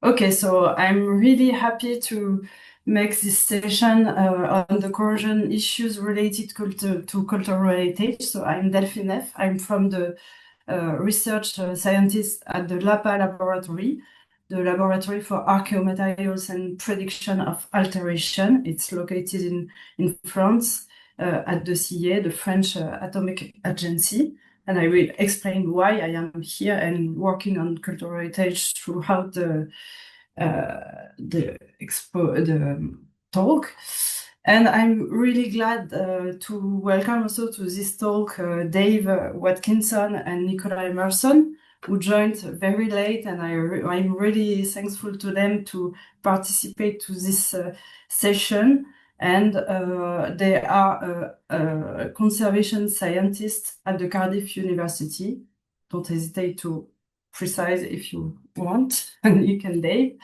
Okay, so I'm really happy to make this session on the corrosion issues related to cultural heritage. So I'm Delphine Neff. I'm from the research scientist at the LAPA laboratory, the Laboratory for Archaeomaterials and Prediction of Alteration. It's located in France at the CEA, the French Atomic Agency. And I will explain why I am here and working on cultural heritage throughout the talk. And I'm really glad to welcome also to this talk Dave Watkinson and Nicola Emerson, who joined very late, and I'm really thankful to them to participate to this session. And they are conservation scientists at the Cardiff University. Don't hesitate to precise if you want, and you can, Dave.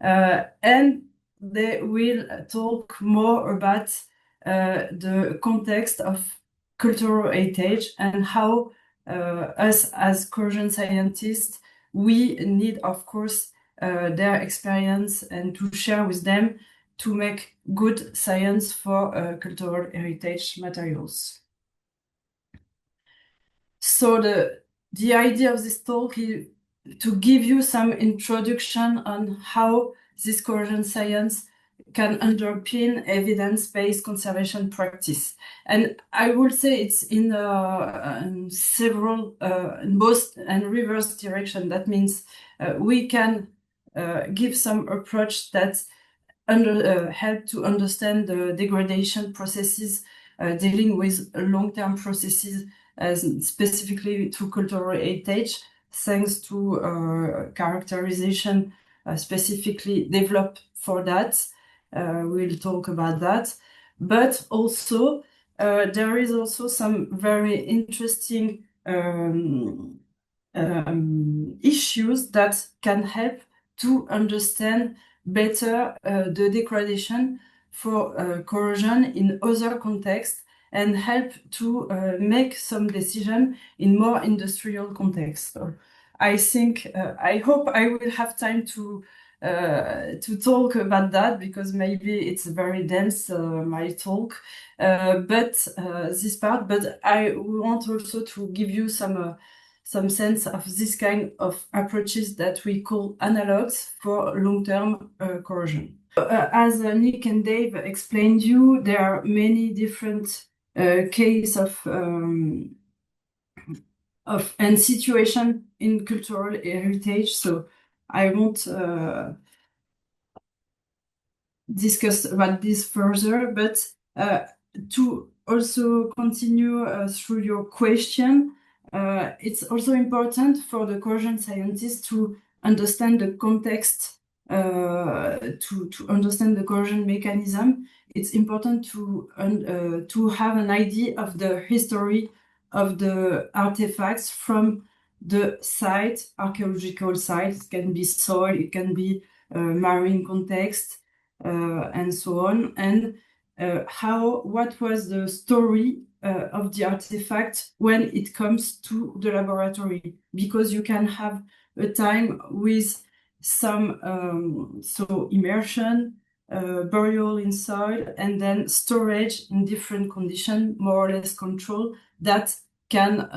And they will talk more about the context of cultural heritage and how us as corrosion scientists, we need, of course, their experience and to share with them to make good science for cultural heritage materials. So the idea of this talk is to give you some introduction on how this corrosion science can underpin evidence-based conservation practice. And I would say it's in several, in both and reverse direction. That means we can give some approach that help to understand the degradation processes dealing with long-term processes, specifically to cultural heritage, thanks to characterization specifically developed for that. We'll talk about that. But also, there is also some very interesting issues that can help to understand better the degradation for corrosion in other contexts and help to make some decision in more industrial context. So I think, I hope I will have time to talk about that, because maybe it's very dense, my talk, this part, but I want also to give you some sense of this kind of approaches that we call analogs for long-term corrosion. As Nick and Dave explained you, there are many different case of and situation in cultural heritage. So I won't discuss about this further, but to also continue through your question, it's also important for the corrosion scientists to understand the context, to understand the corrosion mechanism. It's important to have an idea of the history of the artifacts from the site, archaeological site. It can be soil, it can be marine context, and so on, and what was the story of the artifact when it comes to the laboratory, because you can have a time with some so immersion, burial in soil, and then storage in different conditions, more or less control, that can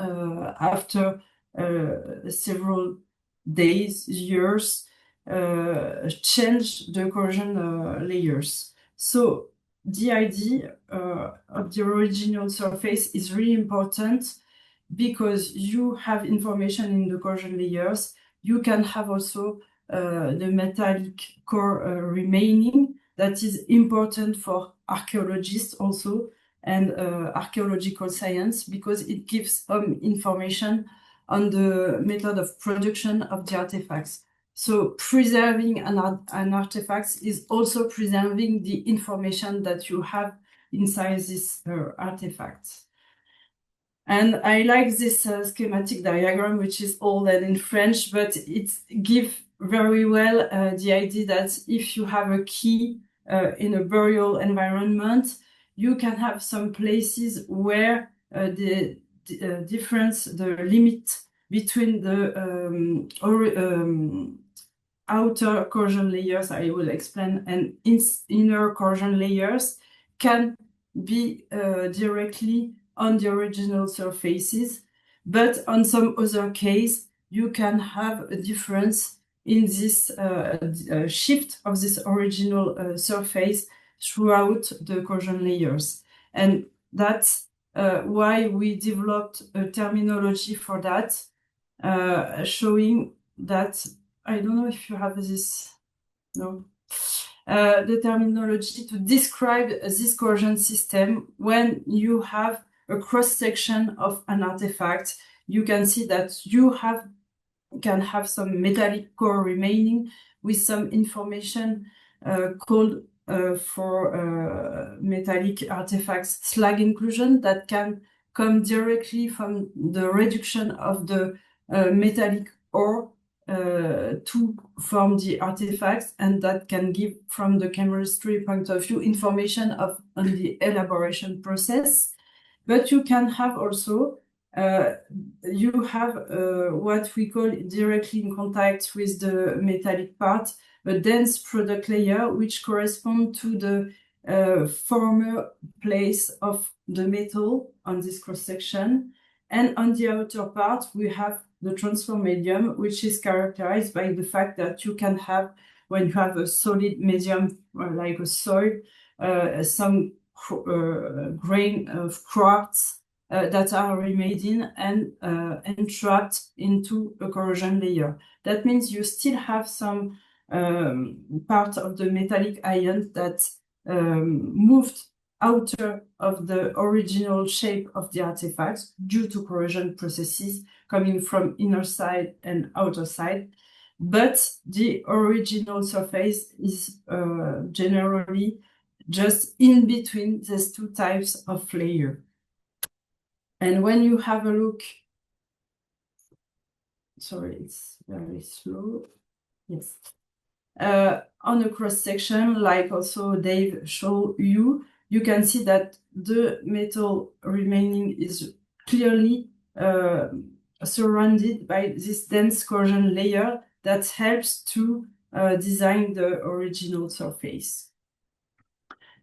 after several days, years, change the corrosion layers. So the idea of the original surface is really important, because you have information in the corrosion layers. You can have also the metallic core remaining. That is important for archaeologists also, and archaeological science, because it gives some information on the method of production of the artifacts. So preserving an artifact is also preserving the information that you have inside this artifact. And I like this schematic diagram, which is old and in French, but it gives very well the idea that if you have a key in a burial environment, you can have some places where the difference, the limit between the outer corrosion layers, I will explain, and inner corrosion layers can be directly on the original surfaces, but on some other case, you can have a difference in this shift of this original surface throughout the corrosion layers. And that's why we developed a terminology for that, showing that, I don't know if you have this, no, the terminology to describe this corrosion system. When you have a cross-section of an artifact, you can see that you can have some metallic core remaining with some information called for metallic artifacts slag inclusion that can come directly from the reduction of the metallic ore to form the artifacts, and that can give, from the chemistry point of view, information on the elaboration process. But you can have also what we call directly in contact with the metallic part, a dense product layer, which correspond to the former place of the metal on this cross-section. And on the outer part, we have the transfer medium, which is characterized by the fact that you can have, when you have a solid medium, like a soil, some grain of quartz that are remaining and entrapped into a corrosion layer. That means you still have some part of the metallic ion that moved outer of the original shape of the artifact due to corrosion processes coming from inner side and outer side. But the original surface is generally just in between these two types of layer. And when you have a look, sorry, it's very slow. Yes. On a cross section, like also Dave showed you, you can see that the metal remaining is clearly surrounded by this dense corrosion layer that helps to design the original surface.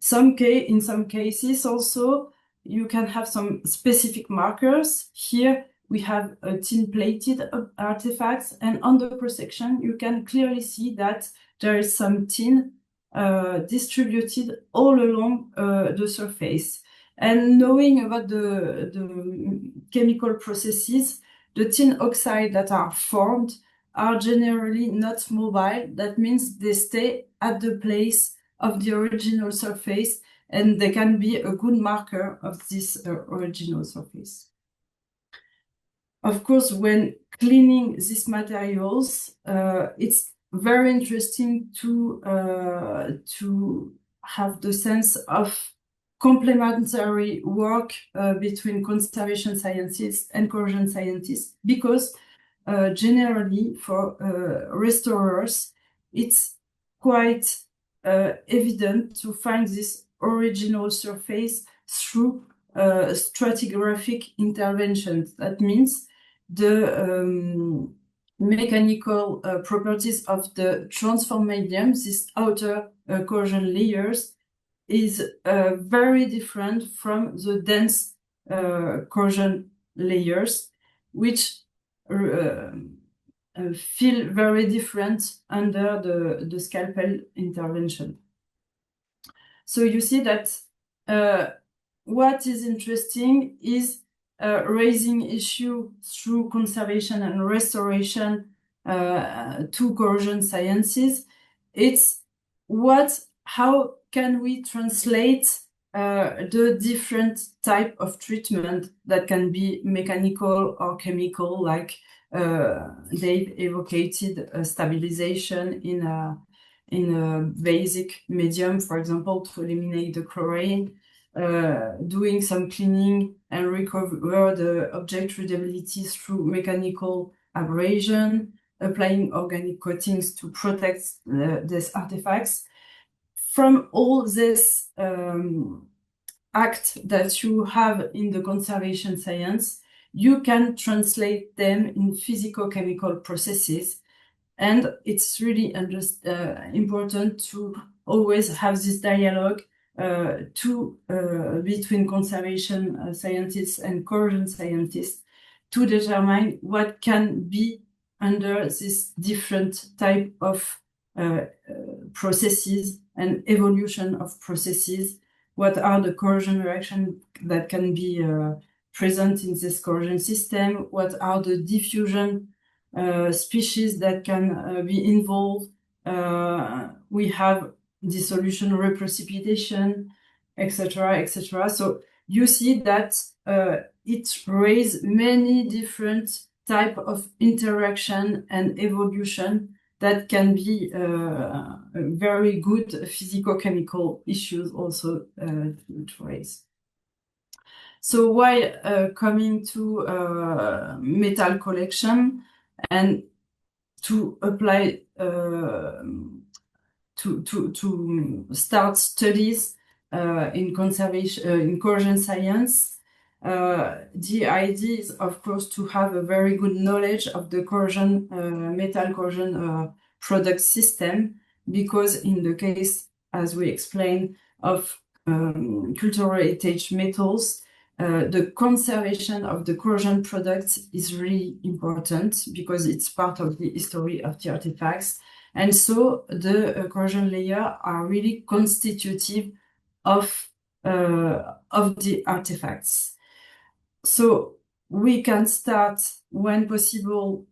In some cases also, you can have some specific markers. Here we have tin-plated artifacts, and on the cross-section you can clearly see that there is some tin distributed all along the surface. And knowing about the chemical processes, the tin oxide that are formed are generally not mobile. That means they stay at the place of the original surface, and they can be a good marker of this original surface. Of course, when cleaning these materials, it's very interesting to have the sense of complementary work between conservation scientists and corrosion scientists, because generally for restorers, it's quite evident to find this original surface through stratigraphic interventions. That means the mechanical properties of the transfer medium, these outer corrosion layers, is very different from the dense corrosion layers, which feel very different under the scalpel intervention. So you see that what is interesting is raising issue through conservation and restoration to corrosion sciences. It's how can we translate the different type of treatment that can be mechanical or chemical, like Dave evocated stabilization in a basic medium, for example, to eliminate the chlorine, doing some cleaning and recover the object readability through mechanical abrasion, applying organic coatings to protect these artifacts. From all this act that you have in the conservation science, you can translate them in physico-chemical processes. And it's really important to always have this dialogue between conservation scientists and corrosion scientists to determine what can be under this different type of processes and evolution of processes. What are the corrosion reactions that can be present in this corrosion system? What are the diffusion species that can be involved? We have dissolution, reprecipitation, etc., etc. So you see that it raises many different type of interaction and evolution that can be very good physico-chemical issues also to raise. So while coming to metal collection and to apply to start studies in conservation in corrosion science, the idea is of course to have a very good knowledge of the corrosion metal corrosion product system, because in the case, as we explained, of cultural heritage metals, the conservation of the corrosion products is really important because it's part of the history of the artifacts. And so the corrosion layer are really constitutive of the artifacts. So we can start, when possible,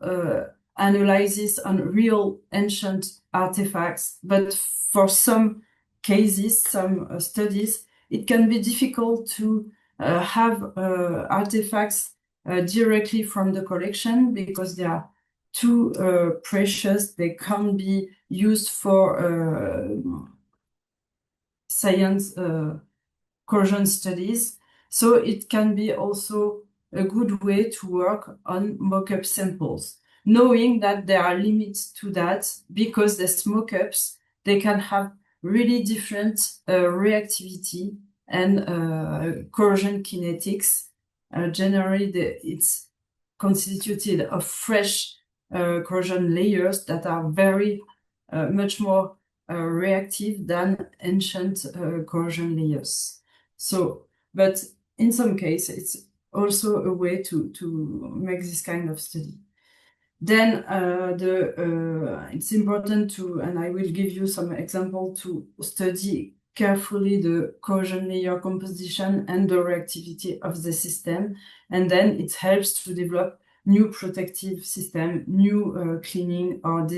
analysis on real ancient artifacts, but for some cases, some studies, it can be difficult to have artifacts directly from the collection because they are too precious. They can't be used for science corrosion studies. So it can be also a good way to work on mock-up samples, knowing that there are limits to that, because the mock-ups, they can have really different reactivity and corrosion kinetics. Generally, it's constituted of fresh corrosion layers that are very much more reactive than ancient corrosion layers. So, but in some cases, it's also a way to make this kind of study. Then it's important to, and I will give you some example, to study carefully the corrosion layer composition and the reactivity of the system. And then it helps to develop new protective system, new cleaning or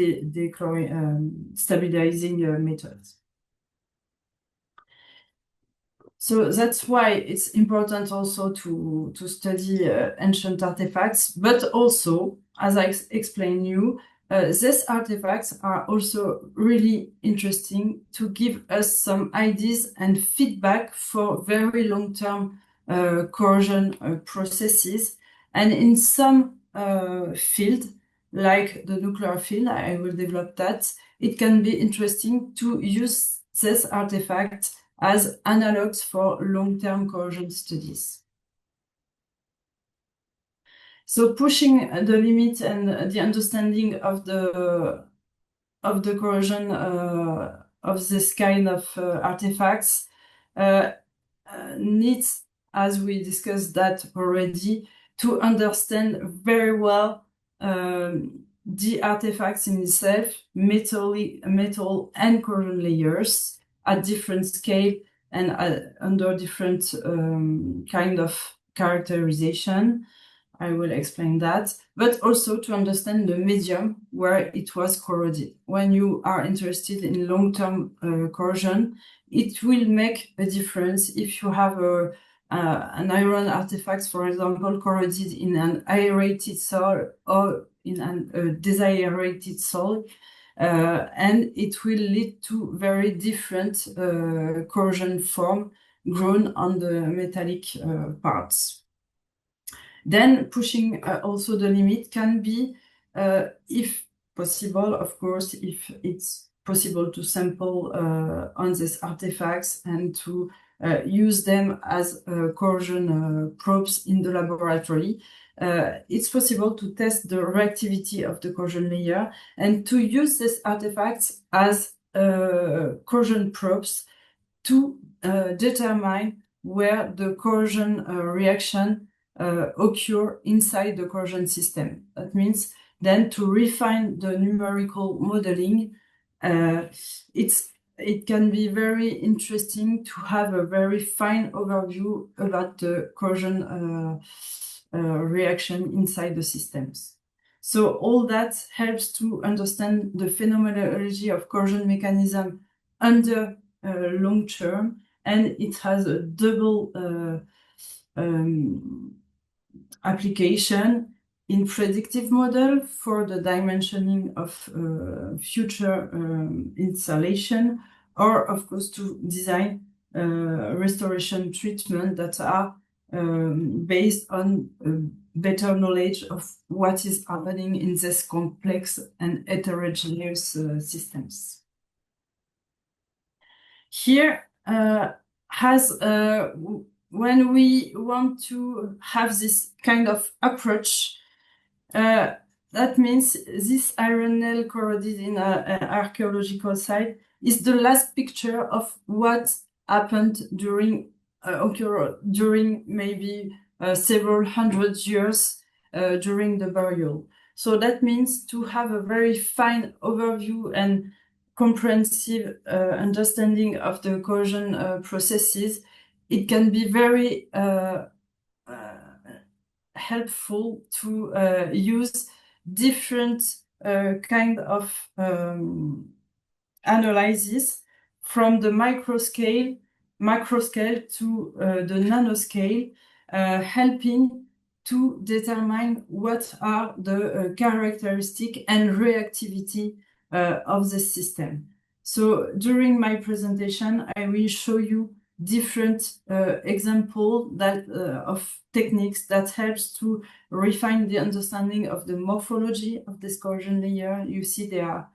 stabilizing methods. So that's why it's important also to study ancient artifacts, but also, as I explained you, these artifacts are also really interesting to give us some ideas and feedback for very long-term corrosion processes. And in some field, like the nuclear field, I will develop that, it can be interesting to use this artifact as analogs for long-term corrosion studies. So pushing the limit and the understanding of the corrosion of this kind of artifacts needs, as we discussed that already, to understand very well the artifacts in itself, metal and corrosion layers at different scale and under different kind of characterization. I will explain that, but also to understand the medium where it was corroded. When you are interested in long-term corrosion, it will make a difference if you have an iron artifact, for example, corroded in an aerated soil or in a desaerated soil, and it will lead to very different corrosion form grown on the metallic parts. Then pushing also the limit can be, if possible, of course, if it's possible to sample on these artifacts and to use them as corrosion probes in the laboratory. It's possible to test the reactivity of the corrosion layer and to use these artifacts as corrosion probes to determine where the corrosion reaction occur inside the corrosion system. That means then to refine the numerical modeling. It can be very interesting to have a very fine overview about the corrosion reaction inside the systems. So all that helps to understand the phenomenology of corrosion mechanism under long term, and it has a double application in predictive model for the dimensioning of future installation, or of course to design restoration treatment that are based on better knowledge of what is happening in this complex and heterogeneous systems. Here, when we want to have this kind of approach, that means this iron nail corroded in an archaeological site is the last picture of what happened during maybe several hundred years during the burial. So that means to have a very fine overview and comprehensive understanding of the corrosion processes, it can be very helpful to use different kind of analysis from the macro scale to the nanoscale, helping to determine what are the characteristic and reactivity of the system. So during my presentation, I will show you different examples of techniques that helps to refine the understanding of the morphology of this corrosion layer. You see they are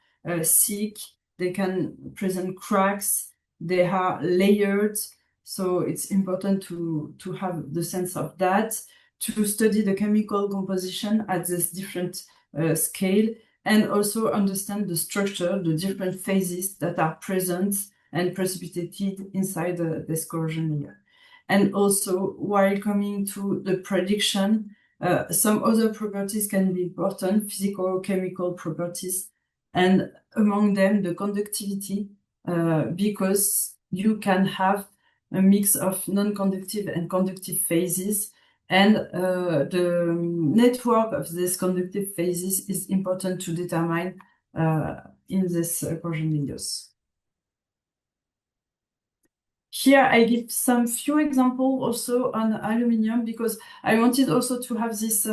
thick, they can present cracks, they are layered. So it's important to have the sense of that, to study the chemical composition at this different scale, and also understand the structure, the different phases that are present and precipitated inside this corrosion layer. And also, while coming to the prediction, some other properties can be important, physical, chemical properties, and among them the conductivity, because you can have a mix of non-conductive and conductive phases, and the network of these conductive phases is important to determine in this corrosion layers. Here I give some few examples also on aluminium, because I wanted also to have this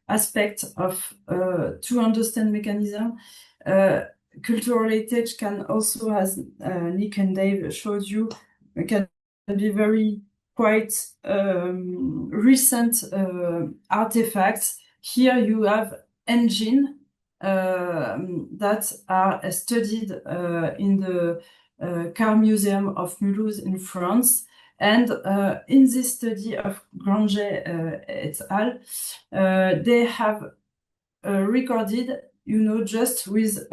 aspect of to understand mechanism. Cultural heritage can also, as Nick and Dave showed you, can be very quite recent artifacts. Here you have engine that are studied in the Car Museum of Mulhouse in France. And in this study of Granger et al., they have recorded, just with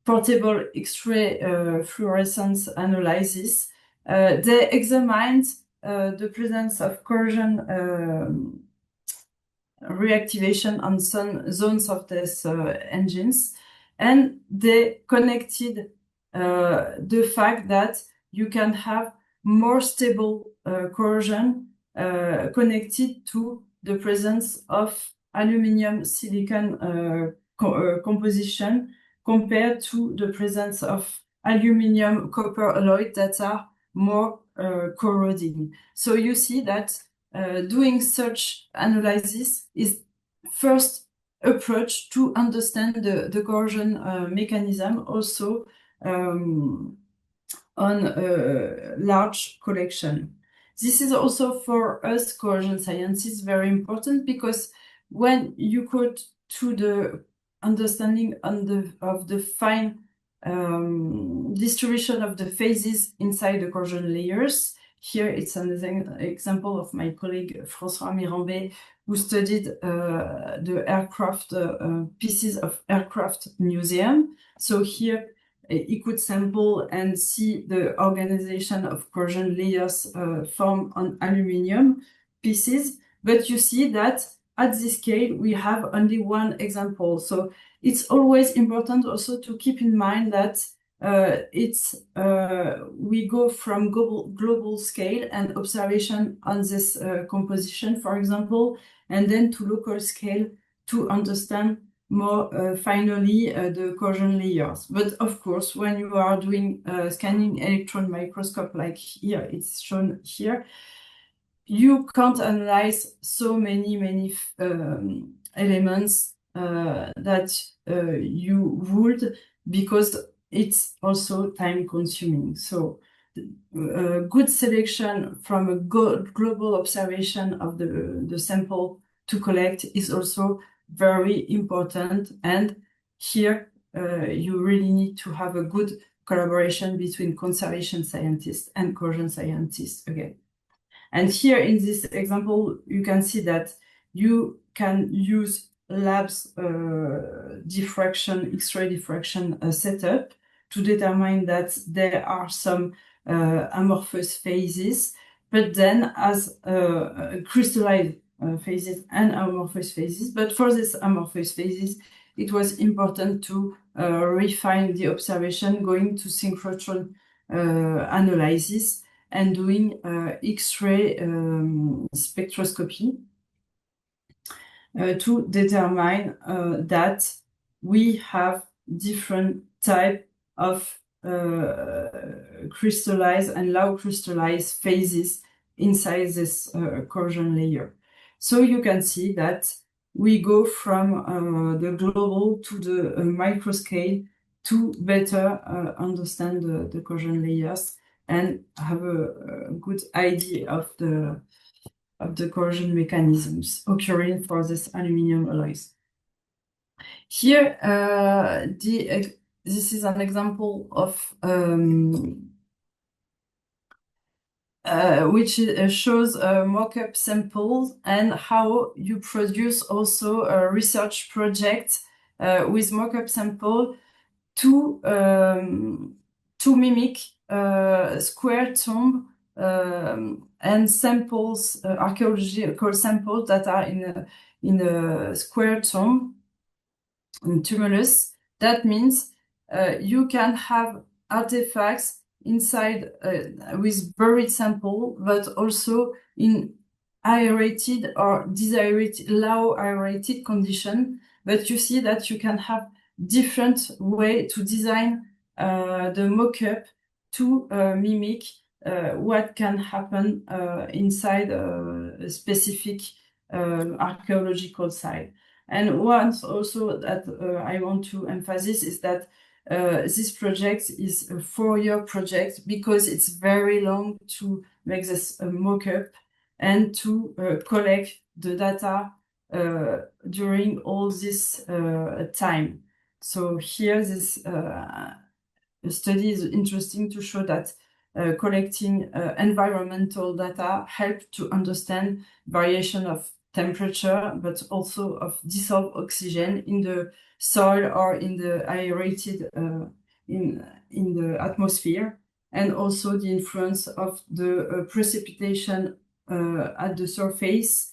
portable X-ray fluorescence analysis, they examined the presence of corrosion reactivation on some zones of these engines, and they connected the fact that you can have more stable corrosion connected to the presence of aluminium silicon composition compared to the presence of aluminium copper alloy that are more corroding. So you see that doing such analysis is first approach to understand the corrosion mechanism also on a large collection. This is also for us corrosion scientists very important, because when you go to the understanding of the fine distribution of the phases inside the corrosion layers. Here it's an example of my colleague François Mirambet, who studied the aircraft pieces of aircraft museum. So here he could sample and see the organization of corrosion layers formed on aluminium pieces. But you see that at this scale, we have only one example. So it's always important also to keep in mind that we go from global scale and observation on this composition, for example, and then to local scale to understand more finally the corrosion layers. But of course, when you are doing scanning electron microscope like here, it's shown here, you can't analyze so many elements that you would, because it's also time consuming. So good selection from a global observation of the sample to collect is also very important. And here you really need to have a good collaboration between conservation scientists and corrosion scientists again. And here in this example, you can see that you can use labs diffraction, X-ray diffraction setup to determine that there are some amorphous phases, but then as crystallized phases and amorphous phases. But for this amorphous phases, it was important to refine the observation, going to synchrotron analysis and doing X-ray spectroscopy to determine that we have different type of crystallized and low crystallized phases inside this corrosion layer. So you can see that we go from the global to the micro scale to better understand the corrosion layers and have a good idea of the corrosion mechanisms occurring for this aluminium alloys. Here, this is an example of which shows mock-up samples and how you produce also a research project with mock-up sample to mimic square tomb and samples, archaeological samples that are in a square tomb, in tumulus. That means you can have artifacts inside with buried sample, but also in aerated or desaerated, low aerated condition. But you see that you can have different way to design the mock-up to mimic what can happen inside a specific archaeological site. And once also that I want to emphasize is that this project is a 4-year project because it's very long to make this mock-up and to collect the data during all this time. So here this study is interesting to show that collecting environmental data help to understand variation of temperature, but also of dissolved oxygen in the soil or in the aerated in the atmosphere, and also the influence of the precipitation at the surface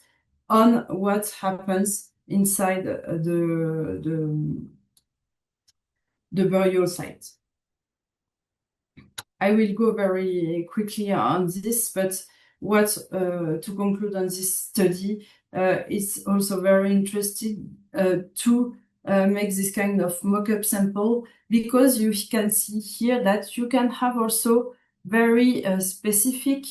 on what happens inside the burial site. I will go very quickly on this, but what to conclude on this study, it's also very interesting to make this kind of mock-up sample, because you can see here that you can have also very specific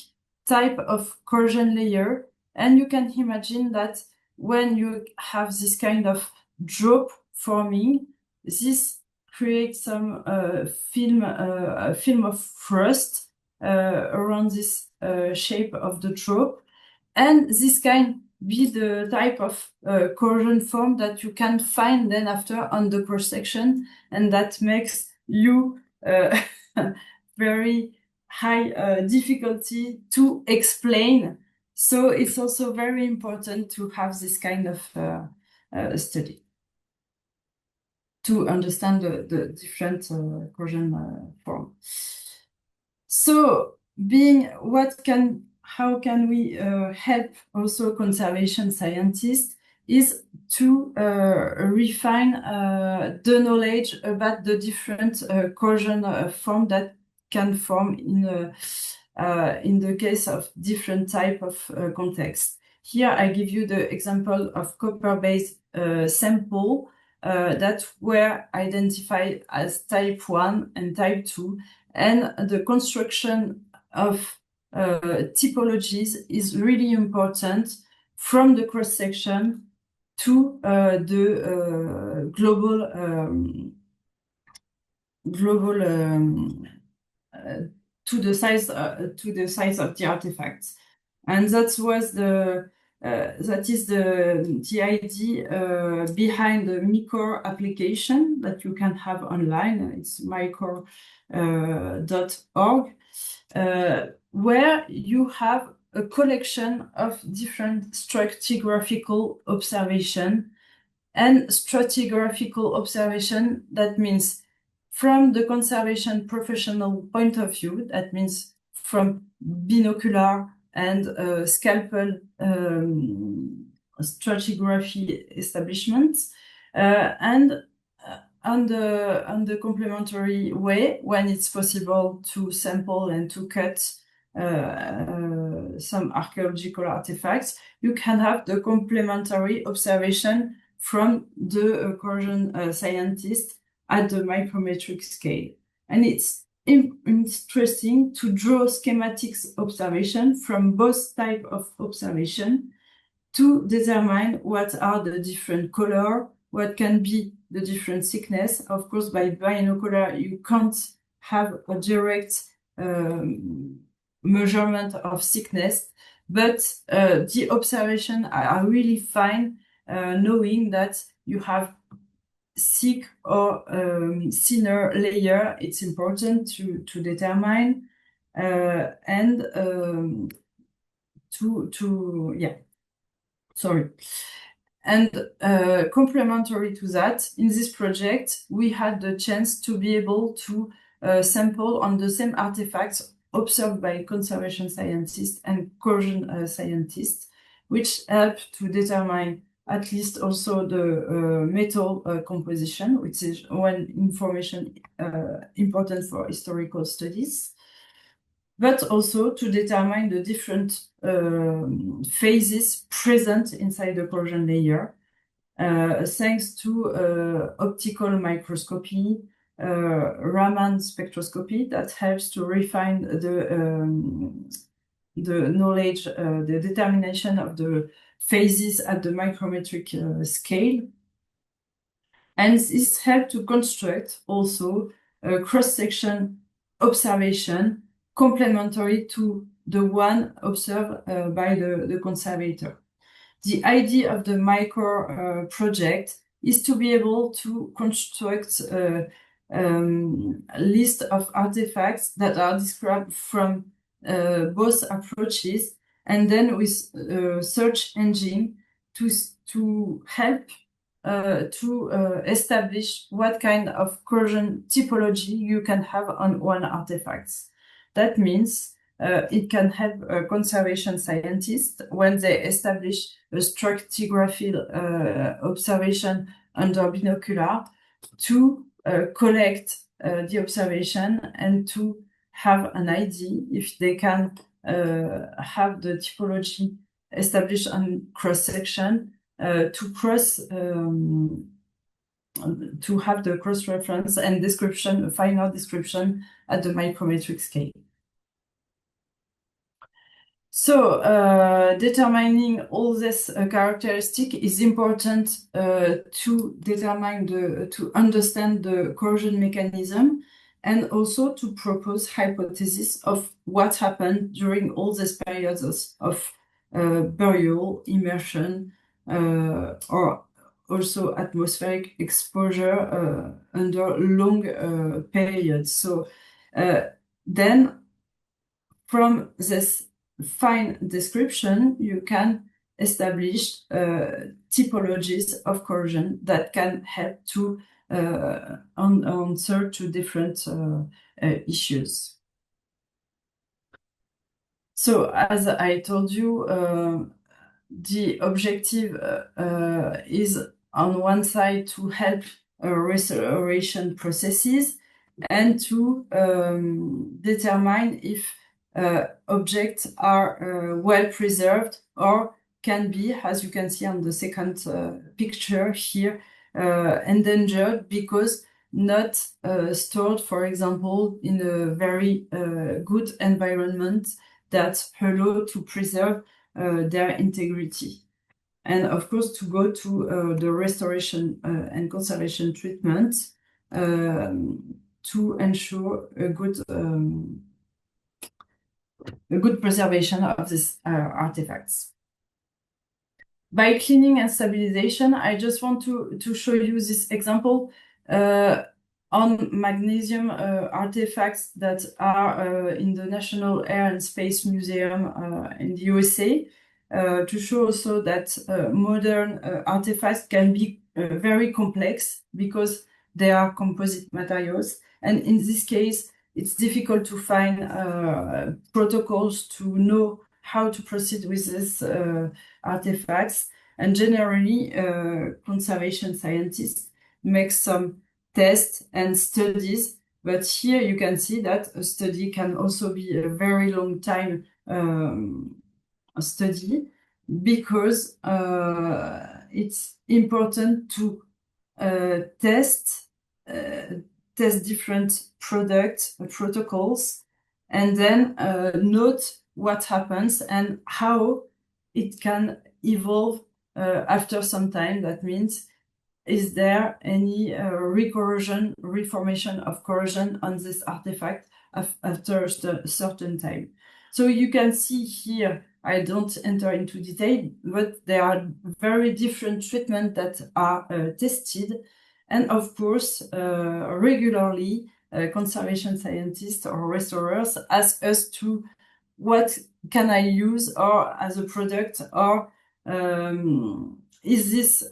type of corrosion layer, and you can imagine that when you have this kind of drop forming, this creates some film of rust around this shape of the drop, and this kind be the type of corrosion form that you can find then after on the cross section, and that makes you very high difficulty to explain. So it's also very important to have this kind of study to understand the different corrosion form. So how can we help also conservation scientists is to refine the knowledge about the different corrosion form that can form in the case of different type of context. Here I give you the example of copper-based sample that were identified as type 1 and type 2, and the construction of typologies is really important from the cross-section to the global to the size of the artifacts, and that is the idea behind the MICOR application that you can have online. It's micor.org, where you have a collection of different stratigraphical observation. And stratigraphical observation, that means from the conservation professional point of view, that means from binocular and scalpel stratigraphy establishments, and on the complementary way, when it's possible to sample and to cut some archaeological artifacts, you can have the complementary observation from the corrosion scientist at the micrometric scale. And it's interesting to draw schematics observation from both type of observation to determine what are the different color, what can be the different thickness. Of course, by binocular, you can't have a direct measurement of thickness, but the observation are really fine, knowing that you have thick or thinner layer. It's important to determine and complementary to that, in this project, we had the chance to be able to sample on the same artifacts observed by conservation scientists and corrosion scientists, which help to determine at least also the metal composition, which is one information important for historical studies, but also to determine the different phases present inside the corrosion layer, thanks to optical microscopy, Raman spectroscopy that helps to refine the knowledge, the determination of the phases at the micrometric scale. And this helps to construct also a cross-section observation complementary to the one observed by the conservator. The idea of the MICOR project is to be able to construct a list of artifacts that are described from both approaches, and then with search engine to help to establish what kind of corrosion typology you can have on one artifact. That means it can help conservation scientists when they establish a stratigraphy observation under binocular to collect the observation and to have an idea if they can have the typology established on cross-section to have the cross-reference and description, a final description at the micrometric scale. So determining all this characteristic is important to determine to understand the corrosion mechanism, and also to propose hypotheses of what happened during all these periods of burial, immersion, or also atmospheric exposure under long periods. So then from this fine description, you can establish typologies of corrosion that can help to answer to different issues. So as I told you, the objective is on one side to help restoration processes and to determine if objects are well preserved or can be, as you can see on the second picture here, endangered because not stored, for example, in a very good environment that allow to preserve their integrity. And of course, to go to the restoration and conservation treatment to ensure a good preservation of these artifacts. By cleaning and stabilization, I just want to show you this example on magnesium artifacts that are in the National Air and Space Museum in the USA, to show also that modern artifacts can be very complex because they are composite materials. And in this case, it's difficult to find protocols to know how to proceed with these artifacts. And generally, conservation scientists make some tests and studies, but here you can see that a study can also be a very long time study because it's important to test different protocols and then note what happens and how it can evolve after some time. That means, is there any reformation of corrosion on this artifact after a certain time? So you can see here, I don't enter into detail, but there are very different treatments that are tested. And of course, regularly, conservation scientists or restorers ask us to what can I use or as a product, or is this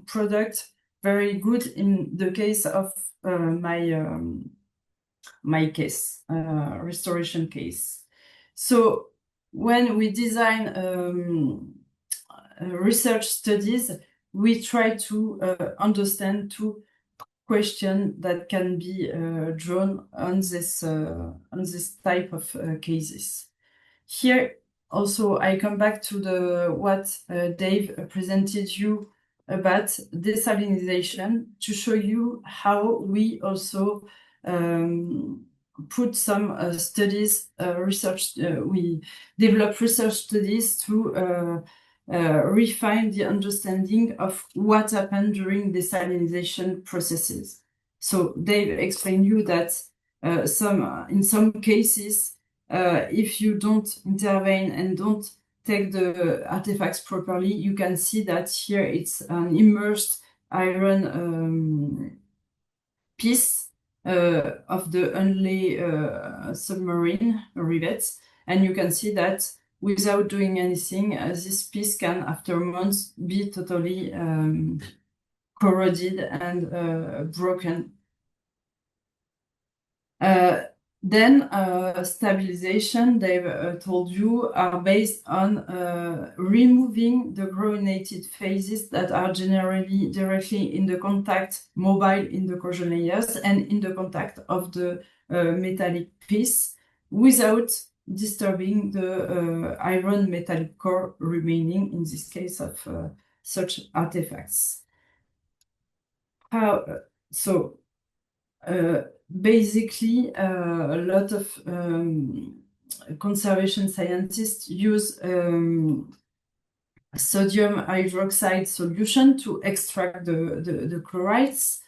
product very good in the case of my case, restoration case. So when we design research studies, we try to understand two questions that can be drawn on this type of cases. Here also I come back to what Dave presented you about desalinization to show you how we also put some studies, we develop research studies to refine the understanding of what happened during desalinization processes. So Dave explained you that in some cases, if you don't intervene and don't take the artifacts properly, you can see that here it's an immersed iron piece of the only submarine rivets, and you can see that without doing anything, this piece can, after months, be totally corroded and broken. Then stabilization, they've told you, are based on removing the groinated phases that are generally directly in the contact, mobile in the corrosion layers and in the contact of the metallic piece without disturbing the iron metallic core remaining in this case of such artifacts. Basically, a lot of conservation scientists use sodium hydroxide solution to extract the chlorides.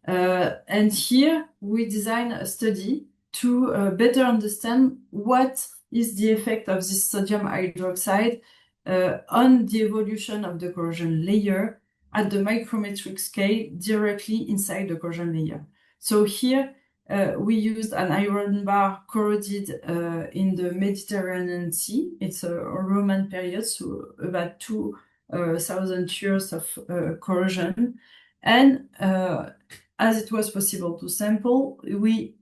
And here we design a study to better understand what is the effect of this sodium hydroxide on the evolution of the corrosion layer at the micrometric scale directly inside the corrosion layer. So here we used an iron bar corroded in the Mediterranean Sea. It's a Roman period, so about 2,000 years of corrosion. And as it was possible to sample, we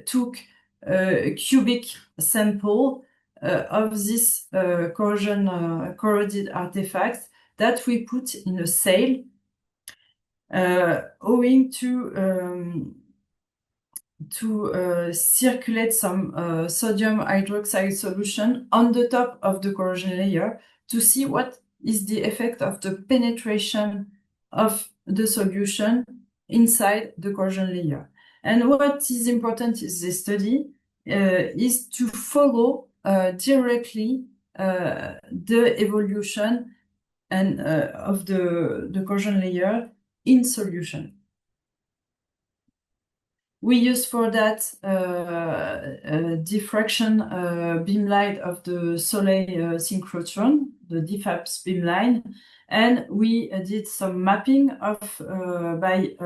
took a cubic sample of this corroded artifacts that we put in a sail, owing to circulate some sodium hydroxide solution on the top of the corrosion layer to see what is the effect of the penetration of the solution inside the corrosion layer. And what is important in this study is to follow directly the evolution and of the corrosion layer in solution. We use for that diffraction beam light of the Soleil synchrotron, the DFAPS beamline, and we did some mapping of by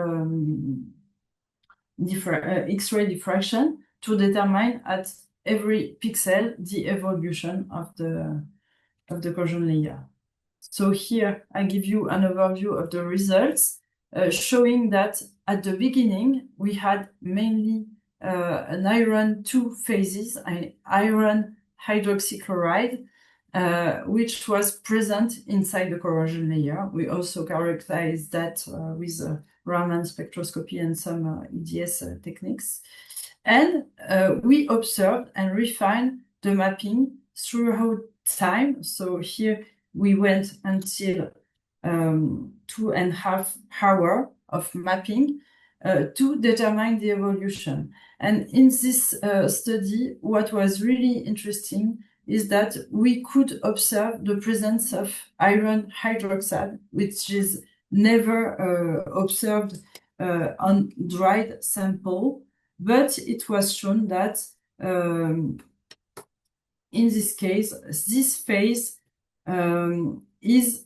X-ray diffraction to determine at every pixel the evolution of the corrosion layer. So here I give you an overview of the results, showing that at the beginning we had mainly an iron 2 phases, an iron hydroxychloride, which was present inside the corrosion layer. We also characterized that with Raman spectroscopy and some EDS techniques. And we observed and refined the mapping throughout time. So here we went until 2.5 hours of mapping to determine the evolution. And in this study, what was really interesting is that we could observe the presence of iron hydroxide, which is never observed on dried sample, but it was shown that in this case, this phase is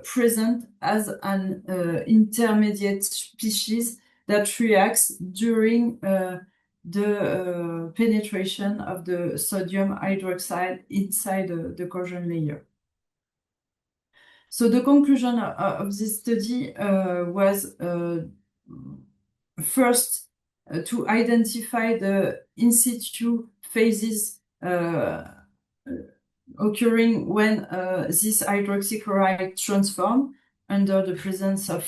present as an intermediate species that reacts during the penetration of the sodium hydroxide inside the corrosion layer. So the conclusion of this study was first to identify the in situ phases occurring when this hydroxychloride transform under the presence of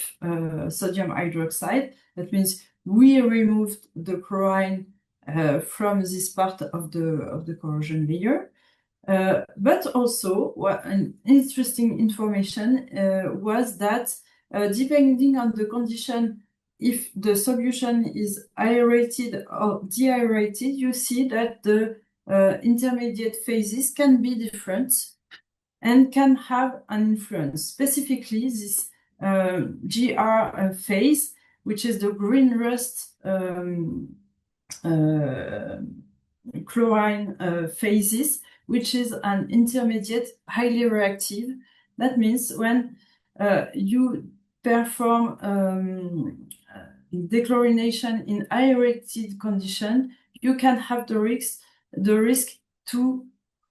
sodium hydroxide. That means we removed the chlorine from this part of the corrosion layer. But also, an interesting information was that depending on the condition, if the solution is aerated or deaerated, you see that the intermediate phases can be different and can have an influence. Specifically, this GR phase, which is the green rust chlorine phases, which is an intermediate, highly reactive. That means when you perform dechlorination in aerated condition, you can have the risk to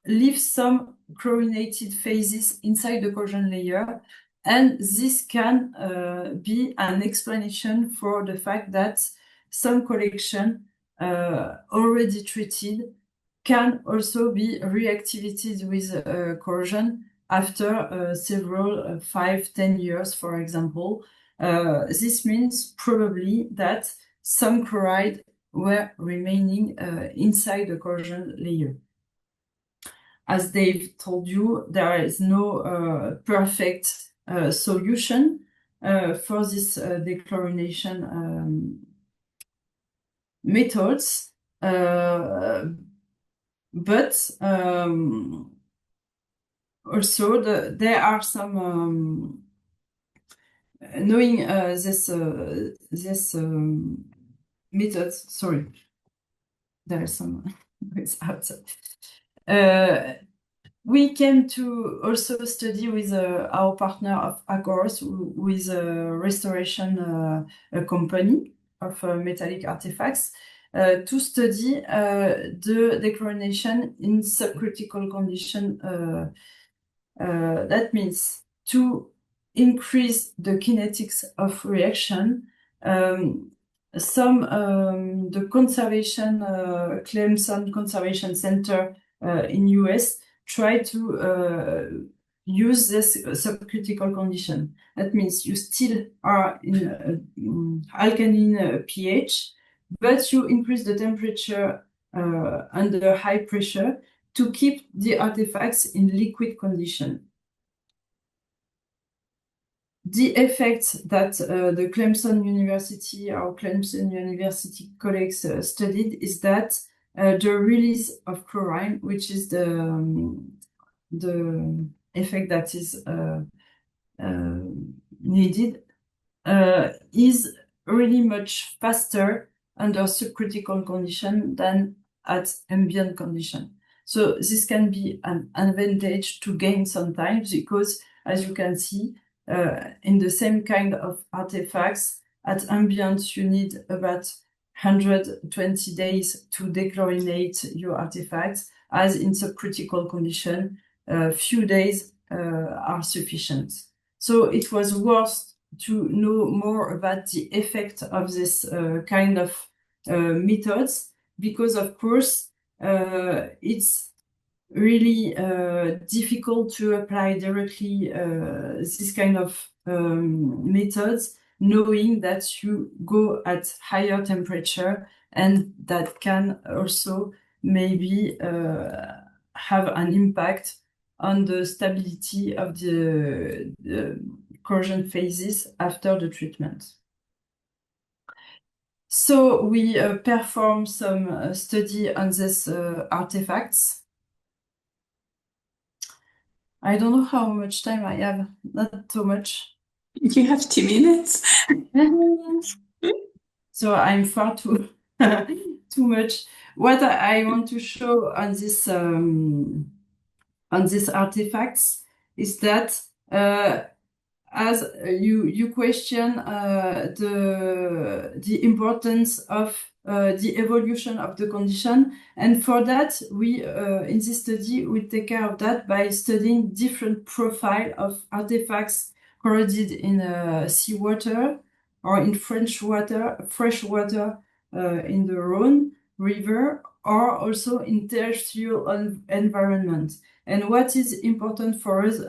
leave some chlorinated phases inside the corrosion layer, and this can be an explanation for the fact that some collection already treated can also be reactivated with corrosion after several 5-10 years, for example. This means probably that some chloride were remaining inside the corrosion layer. As Dave told you, there is no perfect solution for this dechlorination methods, but also there are some knowing this methods. Sorry, there is some noise outside. We came to also study with our partner of Agors, who is a restoration a company of metallic artifacts, to study the degradation in subcritical condition. That means to increase the kinetics of reaction. The conservation Clemson Conservation Center in US try to use this subcritical condition. That means you still are in alkaline pH, but you increase the temperature under high pressure to keep the artifacts in liquid condition. The effects that the Clemson University or Clemson University colleagues studied is that the release of chlorine, which is the effect that is needed, is really much faster under subcritical condition than at ambient condition. So this can be an advantage to gain sometimes because, as you can see, in the same kind of artifacts, at ambient you need about 120 days to dechlorinate your artifacts, as in subcritical condition, a few days are sufficient. So it was worth to know more about the effect of this kind of methods, because of course it's really difficult to apply directly this kind of methods, knowing that you go at higher temperature, and that can also maybe have an impact on the stability of the corrosion phases after the treatment. So we performed some study on this artifacts. I don't know how much time I have, not too much. You have 2 minutes. So I'm far too much. What I want to show on this artifacts is that as you question the importance of the evolution of the condition, and for that we in this study we take care of that by studying different profile of artifacts corroded in seawater or in fresh water in the Rhone River, or also in terrestrial environment. And what is important for us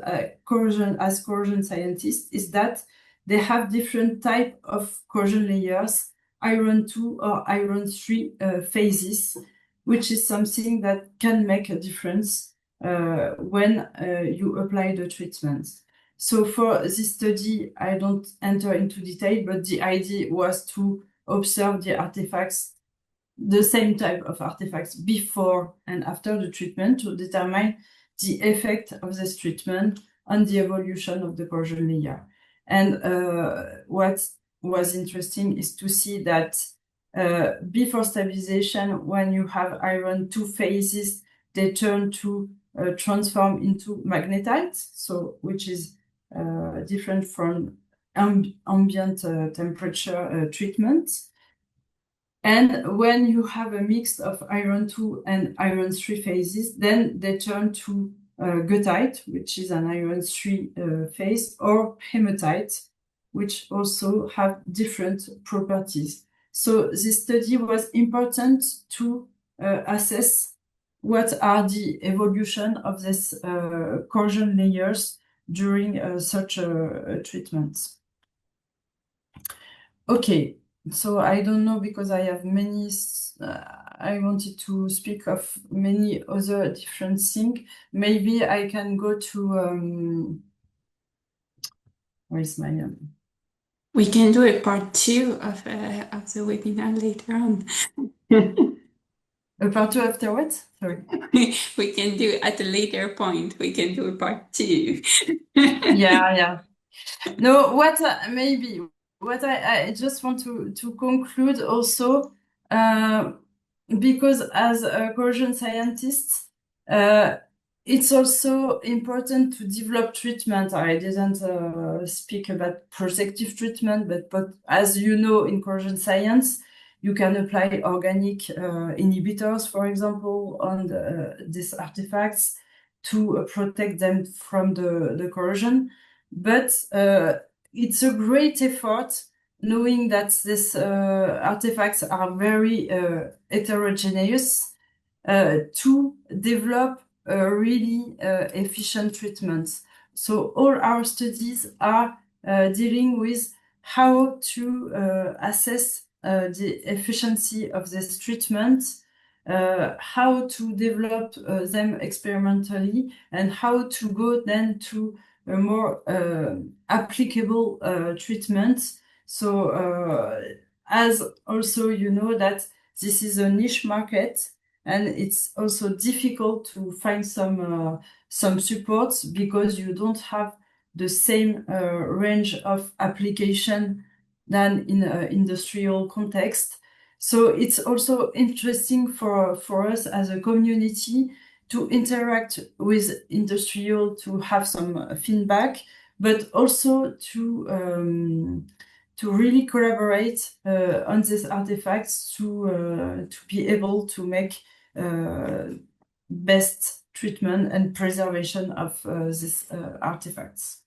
corrosion scientists is that they have different type of corrosion layers, iron 2 or iron 3 phases, which is something that can make a difference when you apply the treatment. So for this study, I don't enter into detail, but the idea was to observe the artifacts, the same type of artifacts before and after the treatment, to determine the effect of this treatment on the evolution of the corrosion layer. And what was interesting is to see that before stabilization, when you have iron 2 phases, they turn to transform into magnetite, so which is different from ambient temperature treatment. And when you have a mix of iron 2 and iron 3 phases, then they turn to goethite, which is an iron 3 phase, or hematite, which also have different properties. So this study was important to assess what are the evolution of this corrosion layers during such a treatment. Okay. So I don't know, because I have many, I wanted to speak of many other different things. Maybe I can go to, where's my, We can do a part 2 of the webinar later on. a part 2 after what? Sorry. We can do at a later point. We can do a part 2. Yeah. No, what maybe what I just want to conclude also, because as a corrosion scientist, It's also important to develop treatment. I didn't speak about protective treatment, but as you know, in corrosion science, you can apply organic inhibitors, for example, on these artifacts to protect them from the corrosion. But it's a great effort knowing that these artifacts are very heterogeneous to develop really efficient treatments. So all our studies are dealing with how to assess the efficiency of this treatment, how to develop them experimentally, and how to go then to a more applicable treatment. So as also you know that this is a niche market, and it's also difficult to find some supports because you don't have the same range of application than in an industrial context. So it's also interesting for us as a community to interact with industrial, to have some feedback, but also to really collaborate on these artifacts to be able to make best treatment and preservation of these artifacts.